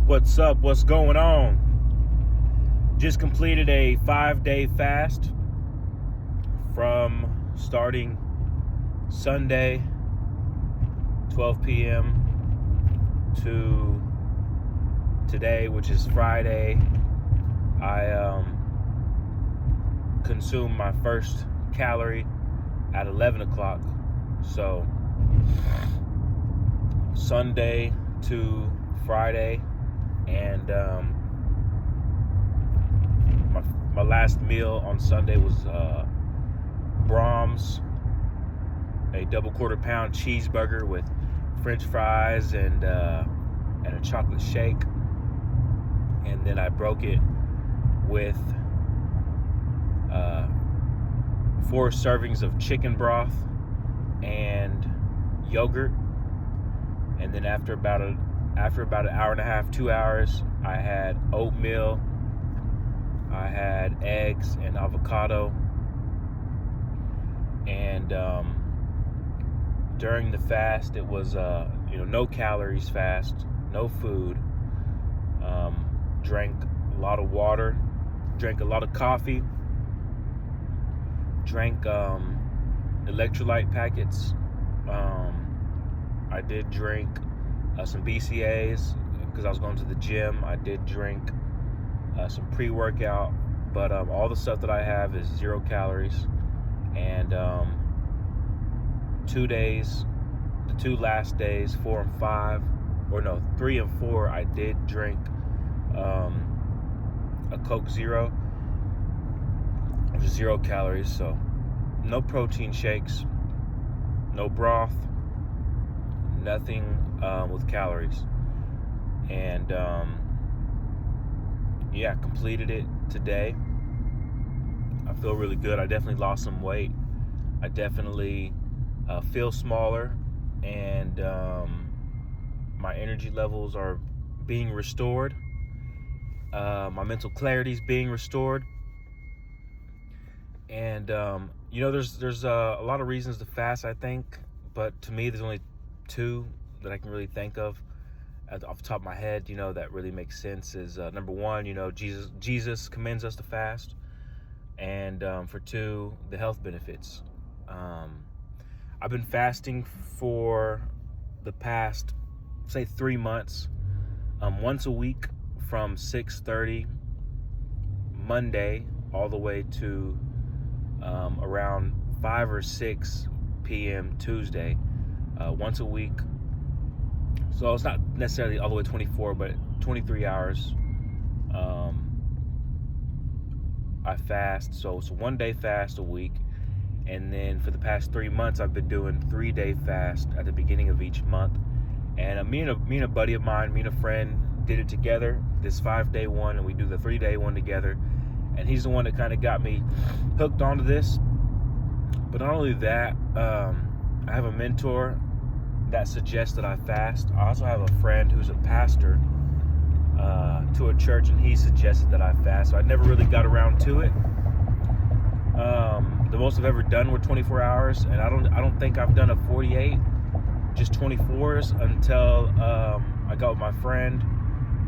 What's up? What's going on? Just completed a 5-day fast from starting Sunday, 12 p.m. to today, which is Friday. I consumed my first calorie at 11 o'clock. So Sunday to Friday, and my last meal on Sunday was Brahms, a double quarter pound cheeseburger with French fries and a chocolate shake, and then I broke it with 4 servings of chicken broth and yogurt, and then after about an hour and a half, 2 hours, I had oatmeal, I had eggs and avocado, and during the fast, it was no calories fast, no food. Drank a lot of water, drank a lot of coffee, drank electrolyte packets. I did drink some BCAAs because I was going to the gym. I did drink some pre-workout, but all the stuff that I have is 0 calories. And 2 days, the 2 last days, 4 and 5, 3 and 4, I did drink a Coke Zero, which is 0 calories. So no protein shakes, no broth, nothing with calories. And completed it today. I feel really good. I definitely lost some weight. I definitely feel smaller, and my energy levels are being restored. My mental clarity is being restored. And there's a lot of reasons to fast, I think, but to me there's only 2 that I can really think of off the top of my head, that really makes sense. Is number 1, Jesus commends us to fast, and for 2, the health benefits. I've been fasting for the past, say, 3 months, once a week from 6:30 Monday all the way to around 5 or 6 p.m. Tuesday, once a week. So it's not necessarily all the way 24, but 23 hours. I fast, so it's a 1-day fast a week. And then for the past 3 months, I've been doing 3-day fast at the beginning of each month. And me and a buddy of mine, me and a friend, did it together, this 5-day one, and we do the 3-day one together. And he's the one that kind of got me hooked onto this. But not only that, I have a mentor that suggests that I fast. I also have a friend who's a pastor to a church, and he suggested that I fast. So I never really got around to it. The most I've ever done were 24 hours, and I don't think I've done a 48, just 24s until I got with my friend,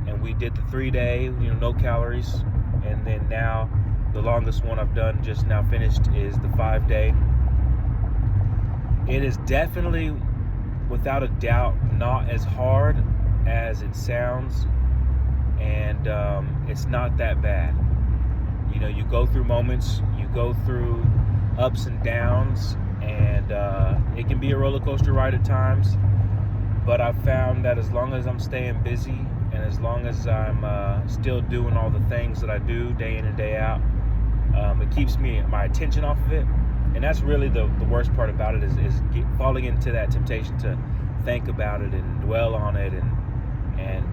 and we did the 3-day, no calories, and then now the longest one I've done just now finished is the 5-day. It is definitely, without a doubt, not as hard as it sounds, and it's not that bad. You go through moments, you go through ups and downs, and it can be a roller coaster ride at times, but I've found that as long as I'm staying busy, and as long as I'm still doing all the things that I do day in and day out, it keeps my attention off of it. And that's really the worst part about it, is falling into that temptation to think about it and dwell on it, and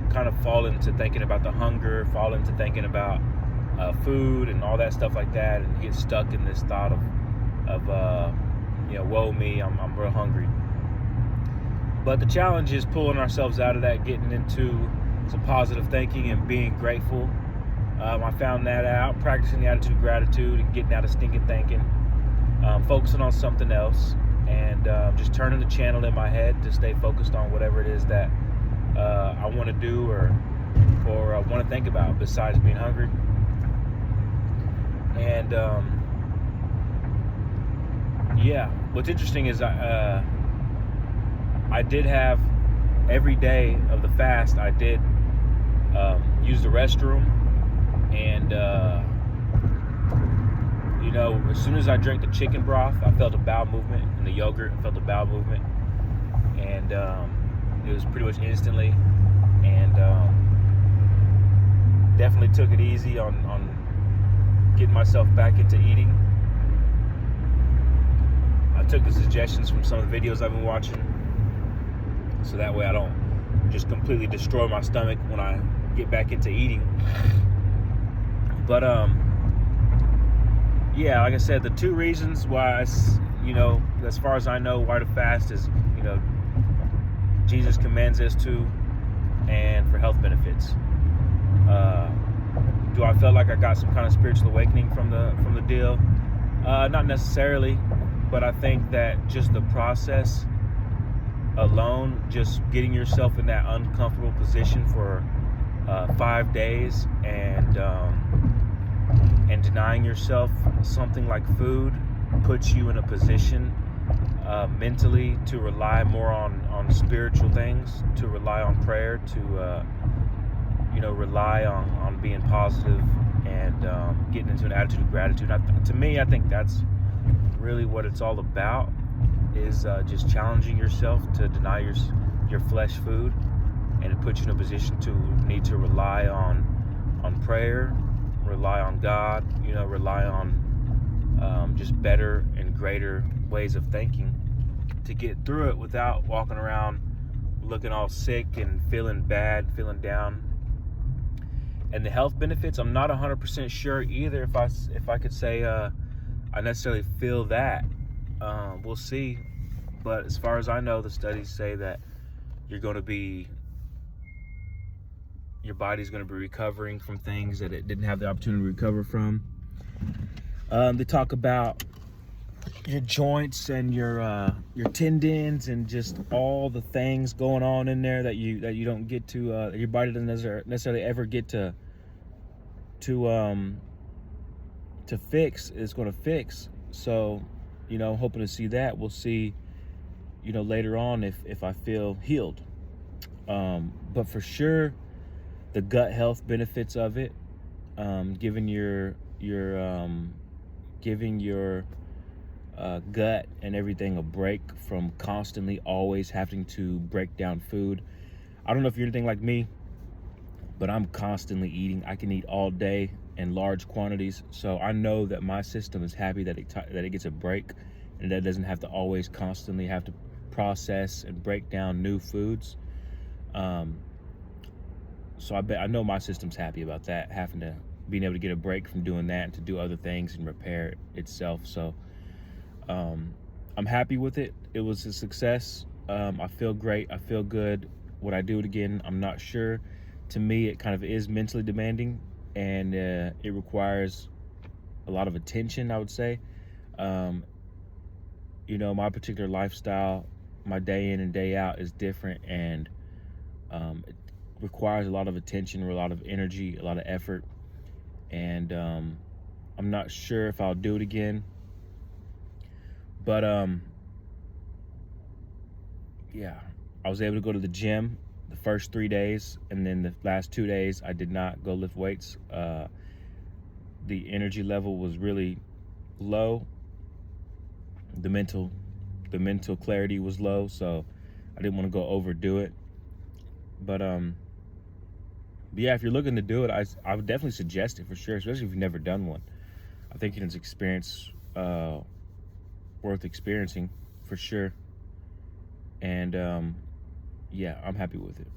kind of fall into thinking about the hunger, fall into thinking about food and all that stuff like that, and get stuck in this thought of woe me, I'm real hungry. But the challenge is pulling ourselves out of that, getting into some positive thinking and being grateful. I found that out, practicing the attitude of gratitude and getting out of stinking thinking, focusing on something else. and just turning the channel in my head to stay focused on whatever it is that I want to do or want to think about besides being hungry. And yeah, what's interesting is I did have every day of the fast. I did use the restroom, and as soon as I drank the chicken broth, I felt a bowel movement, and the yogurt, I felt a bowel movement, and it was pretty much instantly. And definitely took it easy on getting myself back into eating. I took the suggestions from some of the videos I've been watching, so that way I don't just completely destroy my stomach when I get back into eating. But yeah, like I said, the two reasons why, as far as I know, why to fast is, Jesus commands us to, and for health benefits. Do I feel like I got some kind of spiritual awakening from the deal? Not necessarily, but I think that just the process alone, just getting yourself in that uncomfortable position for 5 days and denying yourself something like food puts you in a position mentally to rely more on spiritual things, to rely on prayer, to rely on being positive and getting into an attitude of gratitude. To me, I think that's really what it's all about, is just challenging yourself to deny your flesh food, and it puts you in a position to need to rely on prayer, rely on God, rely on just better and greater ways of thinking to get through it without walking around looking all sick and feeling bad, feeling down. And the health benefits, I'm not 100% sure either if I could say I necessarily feel that. We'll see. But as far as I know, the studies say that your body's going to be recovering from things that it didn't have the opportunity to recover from. They talk about your joints and your tendons and just all the things going on in there that you don't get to, your body doesn't necessarily ever get to fix. It's going to fix. So, hoping to see that. We'll see, later on if I feel healed. But for sure, the gut health benefits of it, giving your gut and everything a break from constantly always having to break down food. I don't know if you're anything like me, but I'm constantly eating. I can eat all day in large quantities, so I know that my system is happy that it gets a break, and that it doesn't have to always constantly have to process and break down new foods. So I know my system's happy about that, being able to get a break from doing that and to do other things and repair itself. So I'm happy with it. It was a success. I feel great. I feel good. Would I do it again? I'm not sure. To me, it kind of is mentally demanding, and it requires a lot of attention, I would say. My particular lifestyle, my day in and day out is different, and it requires a lot of attention, a lot of energy, a lot of effort, and I'm not sure if I'll do it again. But yeah, I was able to go to the gym the first 3 days, and then the last 2 days I did not go lift weights. The energy level was really low. The mental clarity was low, so I didn't want to go overdo it. But yeah, if you're looking to do it, I would definitely suggest it for sure, especially if you've never done one. I think it's an experience worth experiencing for sure. And yeah, I'm happy with it.